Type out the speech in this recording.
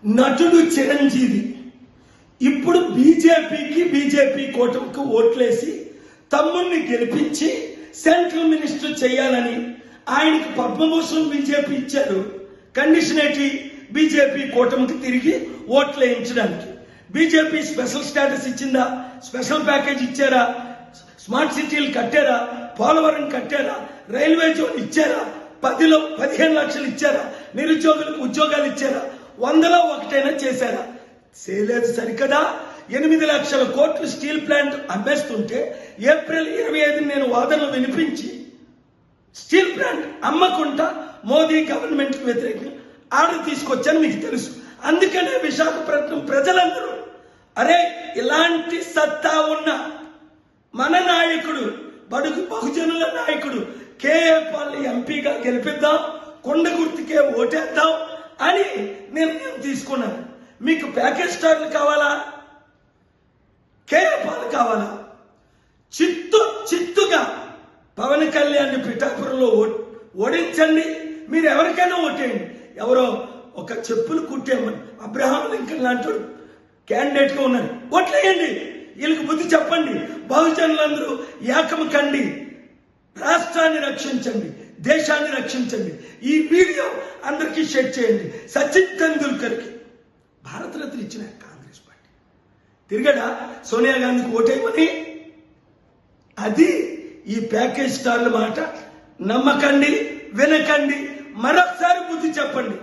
నటుడు చిరంజీవి ఇప్పుడు బీజేపీ కూటమికి ఓట్లేసి తమ్ముడిని గెలిపించి సెంట్రల్ మినిస్టర్ చేయాలని ఆయనకు పద్మభూషణ్ బీజేపీ ఇచ్చారు. కండిషన్ ఏంటి? బీజేపీ కూటమికి తిరిగి ఓట్లు వేయించడానికి. బీజేపీ స్పెషల్ స్టేటస్ ఇచ్చిందా? స్పెషల్ ప్యాకేజ్ ఇచ్చారా? స్మార్ట్ సిటీలు కట్టారా? పోలవరం కట్టారా? రైల్వే జోన్ ఇచ్చారా? 10లో 15 లక్షలు ఇచ్చారా? నిరుద్యోగులకు ఉద్యోగాలు ఇచ్చారా? 100లో 1 చేశారా? చేయలేదు. సరికదా 8 లక్షల కోట్లు స్టీల్ ప్లాంట్ అమ్మేస్తుంటే ఏప్రిల్ 25 నేను వాదనలు వినిపించి స్టీల్ ప్లాంట్ అమ్మకుండా మోదీ గవర్నమెంట్ వ్యతిరేకంగా ఆర్డర్ తీసుకొచ్చాను, మీకు తెలుసు. అందుకనే విశాఖపట్నం ప్రజలందరూ అరే ఇలాంటి సత్తా ఉన్న మన నాయకుడు, బడుగు బహుజనుల నాయకుడు కేఏ పాల్ ఎంపీగా గెలిపిద్దాం, కొండ గుర్తుకే ఓటేద్దాం అని నిర్ణయం తీసుకున్నాను. మీకు ప్యాకేజ్ స్టార్లు కావాలా? కేఏ పాల్ కావాలా? చిత్తుగా పవన్ కళ్యాణ్ పిఠాపురంలో ఓడించండి. మీరు ఎవరికైనా ఓటేయండి. ఎవరో ఒక చెప్పులు కుట్టేమని అబ్రహాం లింకన్ లాంటి క్యాండిడేట్ గా ఉన్నారు, ఓట్లేయండి. వీళ్ళకి బుద్ధి చెప్పండి. బహుజనులందరూ ఏకం కండి, రాష్ట్రాన్ని రక్షించండి, దేశాన్ని రక్షించండి. ఈ వీడియో అందరికీ షేర్ చేయండి. సచిన్ తెండూల్కర్ కి భారతరత్న ఇచ్చిన కాంగ్రెస్ పార్టీ తిరిగడా సోనియా గాంధీకి ఓటేయమని? అది ఈ ప్యాకేజ్ స్టార్ల మాట నమ్మకండి, వినకండి. మరొకసారి బుద్ధి చెప్పండి.